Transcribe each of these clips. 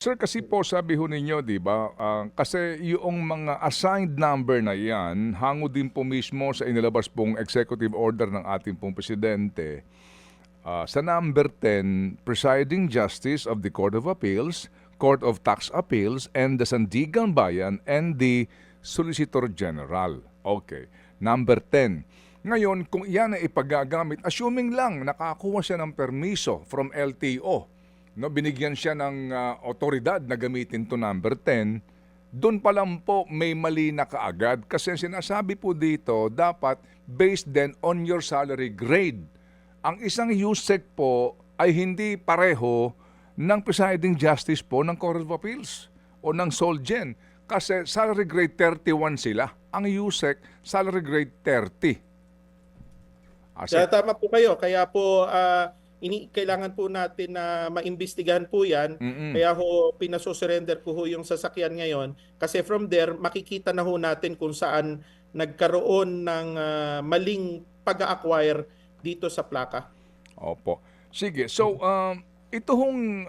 Sir, kasi po sabi ho ninyo, 'di ba, kasi yung mga assigned number na 'yan, hango din po mismo sa inilabas pong executive order ng ating pong presidente. Sa number 10, Presiding Justice of the Court of Appeals, Court of Tax Appeals, and the Sandigan Bayan, and the Solicitor General. Okay. Number 10. Ngayon, kung iyan ay ipagagamit, assuming lang nakakuha siya ng permiso from LTO, no, binigyan siya ng otoridad na gamitin to number 10, doon pa lang po may mali na kaagad kasi sinasabi po dito dapat based then on your salary grade. Ang isang USEC po ay hindi pareho ng presiding justice po ng Court of Appeals o ng SOLGEN kasi salary grade 31 sila. Ang USEC, salary grade 30. Kaya tama po kayo. Kaya po kailangan po natin na maimbestigahan po yan. Kaya ho pinasosurrender ko ho yung sasakyan ngayon. Kasi from there, makikita na ho natin kung saan nagkaroon ng maling pag-acquire dito sa plaka. Opo. Sige. So, ito hong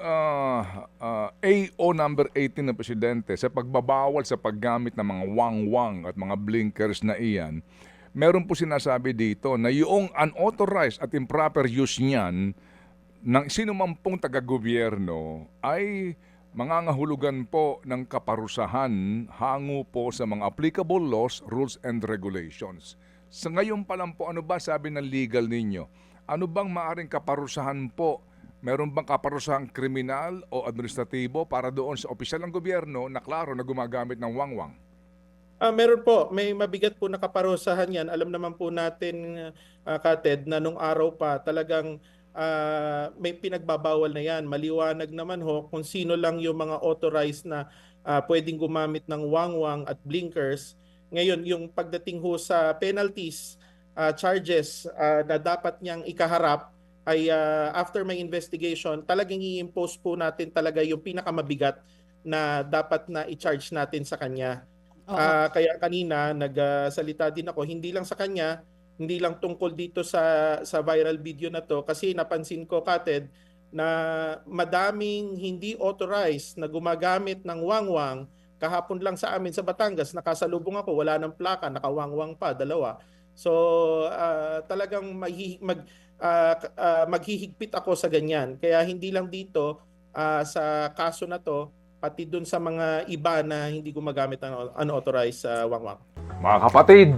AO number 18 ng Presidente sa pagbabawal sa paggamit ng mga wangwang at mga blinkers na iyan, meron po sinasabi dito na yung unauthorized at improper use niyan ng sinuman pong taga-gobyerno ay mangangahulugan po ng kaparusahan hango po sa mga applicable laws, rules, and regulations. Sa ngayon pa lang po, ano ba sabi ng legal ninyo? Ano bang maaring kaparusahan po? Meron bang kaparusahang kriminal o administratibo para doon sa opisyal ng gobyerno na klaro na gumagamit ng wangwang? Meron po, may mabigat po na kaparusahan yan. Alam naman po natin, Kated, na nung araw pa talagang may pinagbabawal na yan. Maliwanag naman ho kung sino lang yung mga authorized na pwedeng gumamit ng wangwang at blinkers. Ngayon, yung pagdating ho sa penalties, charges na dapat niyang ikaharap ay after may investigation, talagang i-impose po natin talaga yung pinakamabigat na dapat na i-charge natin sa kanya. Kaya kanina nagsalita din ako hindi lang sa kanya, hindi lang tungkol dito sa viral video na to kasi napansin ko, Kated, na madaming hindi authorized na gumagamit ng wangwang. Kahapon lang sa amin sa Batangas, nakasalubong ako, wala ng plaka, nakawangwang pa, dalawa. So talagang maghihigpit ako sa ganyan. Kaya hindi lang dito sa kaso na to, pati dun sa mga iba na hindi gumagamit ng unauthorized wangwang. Mga kapatid,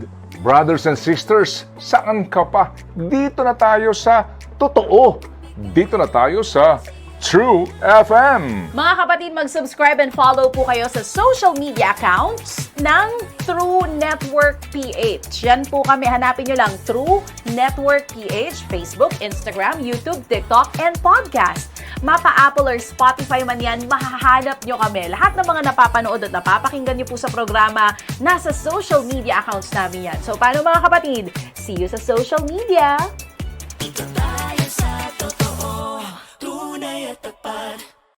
brothers and sisters, saan ka pa? Dito na tayo sa totoo. Dito na tayo sa True FM. Mga kapatid, mag-subscribe and follow po kayo sa social media accounts ng True Network PH. Yan po kami, hanapin nyo lang True Network PH, Facebook, Instagram, YouTube, TikTok, and podcast. Mapa Apple or Spotify man yan, mahahanap nyo kami. Lahat ng mga napapanood at napapakinggan nyo po sa programa, nasa social media accounts namin yan. So, paano mga kapatid? See you sa social media! Dito tayo sa